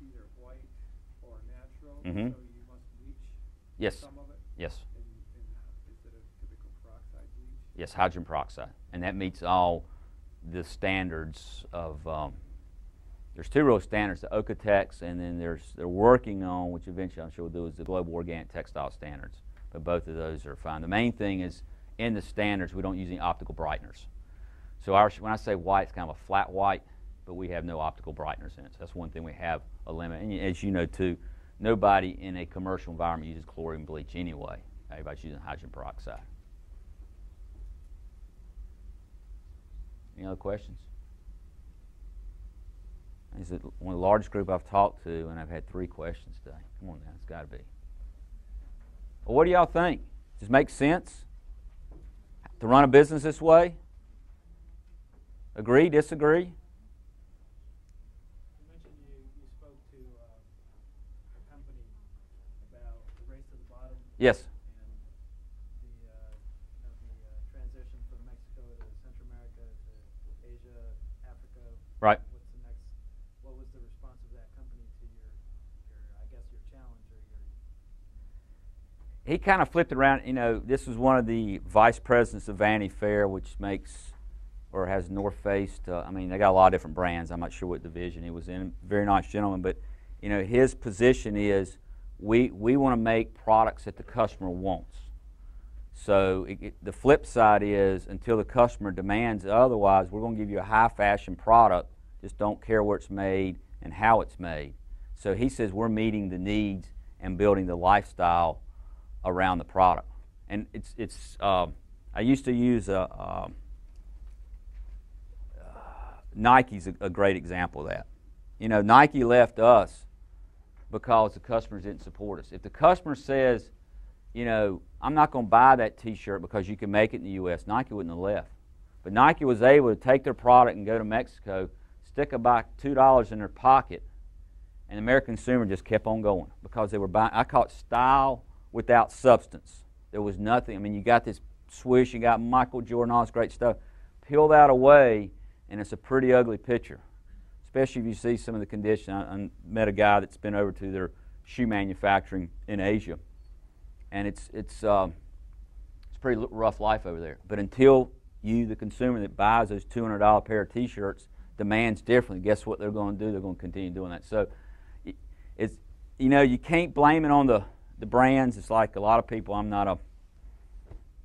it's either white or natural, Mm-hmm. so you must bleach Yes. some of it? Yes. And is it a typical peroxide bleach? Yes, hydrogen peroxide. And that meets all the standards of, there's two real standards, the Okotex, and then they're working on, which eventually I'm sure we'll do, is the Global Organic Textile Standards. But both of those are fine. The main thing is, in the standards, we don't use any optical brighteners. So when I say white, it's kind of a flat white, but we have no optical brighteners in it. So that's one thing we have a limit. And as you know, too, nobody in a commercial environment uses chlorine bleach anyway. Everybody's using hydrogen peroxide. Any other questions? This is one of the largest group I've talked to, and I've had 3 questions today. Come on now, it's got to be. Well, what do y'all think? Does it make sense to run a business this way? Agree, disagree? You mentioned you spoke to a company about the race to the bottom. Yes. And the transition from Mexico to Central America to Asia, Africa. Right. What's the next? What was the response of that company to your I guess your challenge or your? He kind of flipped it around. You know, this was one of the vice presidents of Vanity Fair, which makes or has North Face. I mean, they got a lot of different brands. I'm not sure what division he was in. Very nice gentleman, but you know, his position is we want to make products that the customer wants. So the flip side is until the customer demands otherwise, we're going to give you a high fashion product. Just don't care where it's made and how it's made. So he says we're meeting the needs and building the lifestyle around the product. And it's I used to use Nike's a great example of that. You know, Nike left us because the customers didn't support us. If the customer says, you know, I'm not going to buy that T-shirt because you can make it in the U.S., Nike wouldn't have left. But Nike was able to take their product and go to Mexico, stick about $2 in their pocket, and the American consumer just kept on going because they were buying. I call it style without substance. There was nothing. I mean, you got this swoosh, you got Michael Jordan, all this great stuff. Peel that away, and it's a pretty ugly picture, especially if you see some of the condition. I met a guy that's been over to their shoe manufacturing in Asia, and it's a pretty rough life over there. But until you, the consumer that buys those $200 pair of T-shirts, demands differently, guess what they're going to do? They're going to continue doing that. So, it's, you know, you can't blame it on the brands. It's like a lot of people. I'm not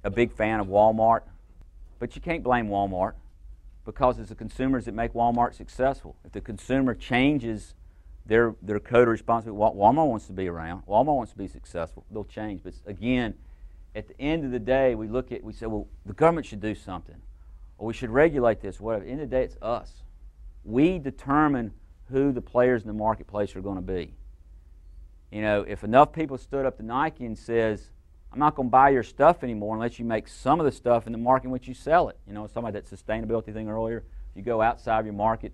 a big fan of Walmart, but you can't blame Walmart, because it's the consumers that make Walmart successful. If the consumer changes their code of responsibility, Walmart wants to be around. Walmart wants to be successful. They'll change. But again, at the end of the day, we say, well, the government should do something, or we should regulate this, whatever. At the end of the day, it's us. We determine who the players in the marketplace are going to be. You know, if enough people stood up to Nike and says, I'm not going to buy your stuff anymore unless you make some of the stuff in the market in which you sell it. You know, somebody that sustainability thing earlier. If you go outside of your market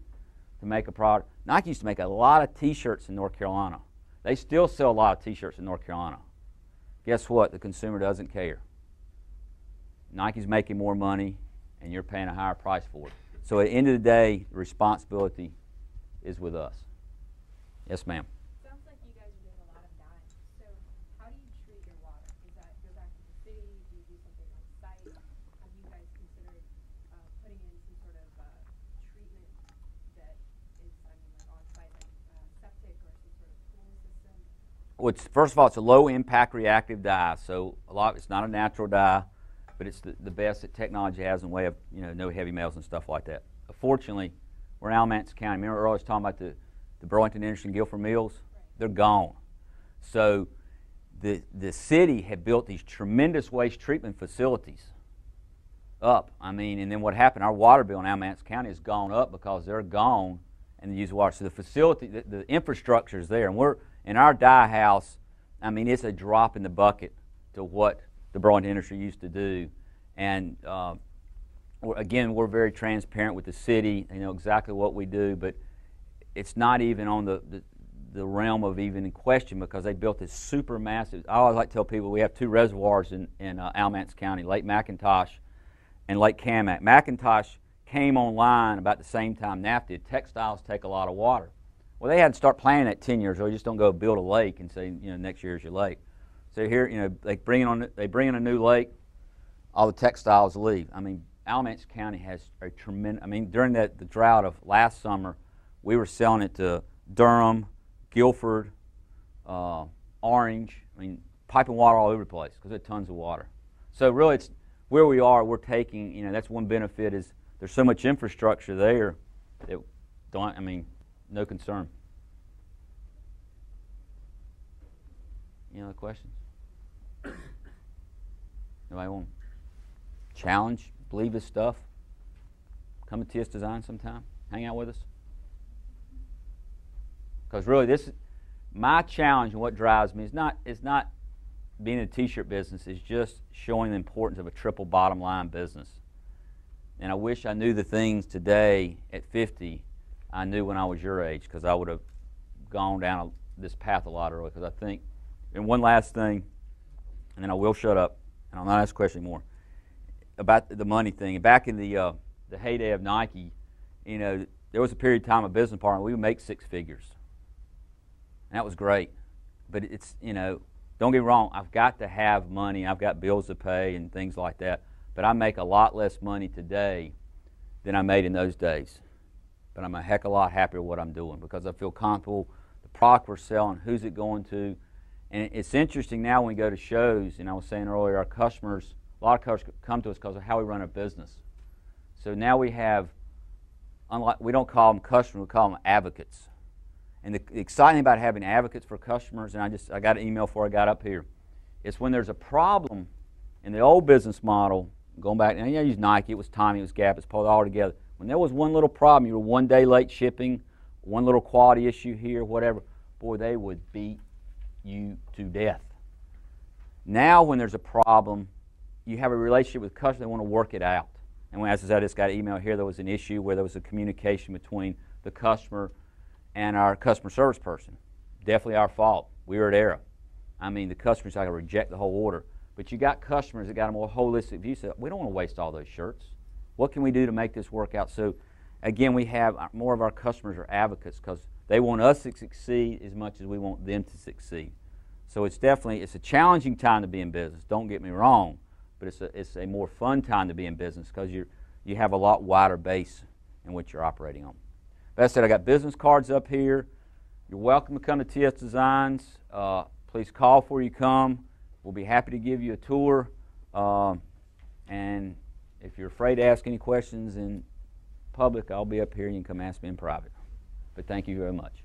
to make a product. Nike used to make a lot of T-shirts in North Carolina. They still sell a lot of T-shirts in North Carolina. Guess what? The consumer doesn't care. Nike's making more money, and you're paying a higher price for it. So at the end of the day, the responsibility is with us. Yes, ma'am. Sounds like you guys are doing a lot of dyeing. So how do you treat your water? Does that go back to the city? Do you do something on site? Have you guys considered putting in some sort of treatment that is, like on site, like septic or some sort of cooling system? Well, first of all, it's a low-impact reactive dye, so it's not a natural dye, but it's the best that technology has in the way of, you know, no heavy metals and stuff like that. Fortunately, we're in Alamance County. Remember earlier I was talking about the Burlington Industry and Guilford Mills? Right. They're gone. So the city had built these tremendous waste treatment facilities up. I mean, and then what happened, our water bill in Alamance County has gone up because they're gone and they use water. So the facility, the infrastructure is there. And we're, in our dye house, I mean, it's a drop in the bucket to what the Burlington Industry used to do. And again, we're very transparent with the city. They know exactly what we do, but it's not even on the realm of even in question because they built this super massive. I always like to tell people we have 2 reservoirs in Alamance County, Lake McIntosh and Lake Kamak. McIntosh came online about the same time NAF did. Textiles take a lot of water. Well, they had to start planning at 10 years old. You just don't go build a lake and say, next year's your lake. So here, they bring in a new lake, all the textiles leave. I mean, Alamance County has a tremendous, during the drought of last summer, we were selling it to Durham, Guilford, Orange, piping water all over the place because there's tons of water. So really, it's where we are. We're taking, that's one benefit is there's so much infrastructure there that no concern. Any other questions? Nobody want to challenge, believe this stuff? Come to TS Design sometime. Hang out with us. Because really, this is my challenge, and what drives me is not being in a t-shirt business. Is just showing the importance of a triple bottom line business. And I wish I knew the things today at 50 I knew when I was your age, because I would have gone down this path a lot earlier. Because I think, and one last thing, and then I will shut up, and I'll not ask a question anymore, about the money thing. Back in the heyday of Nike, there was a period of time, a business partner, we would make six figures. And that was great. But it's, don't get me wrong, I've got to have money. I've got bills to pay and things like that. But I make a lot less money today than I made in those days. But I'm a heck of a lot happier with what I'm doing because I feel comfortable, the product we're selling, who's it going to. And it's interesting now when we go to shows, and I was saying earlier, our customers, a lot of customers come to us because of how we run our business. So now we have, we don't call them customers, we call them advocates. And the exciting about having advocates for customers, and I got an email before I got up here, is when there's a problem in the old business model, going back, and I use Nike, it was Tommy, it was Gap, it's pulled all together. When there was one little problem, you were 1 day late shipping, one little quality issue here, whatever, boy, they would beat you to death. Now when there's a problem, you have a relationship with the customer, they want to work it out. And when I just got an email here, there was an issue where there was a communication between the customer and our customer service person. Definitely our fault. We were at error. The customer's like to reject the whole order. But you got customers that got a more holistic view, so we don't want to waste all those shirts. What can we do to make this work out? So again, we have more of our customers are advocates because they want us to succeed as much as we want them to succeed. So it's a challenging time to be in business. Don't get me wrong, but it's a more fun time to be in business because you have a lot wider base in which you're operating on. But as I said, I got business cards up here. You're welcome to come to TS Designs. Please call before you come. We'll be happy to give you a tour. And if you're afraid to ask any questions in public, I'll be up here and you can come ask me in private. But thank you very much.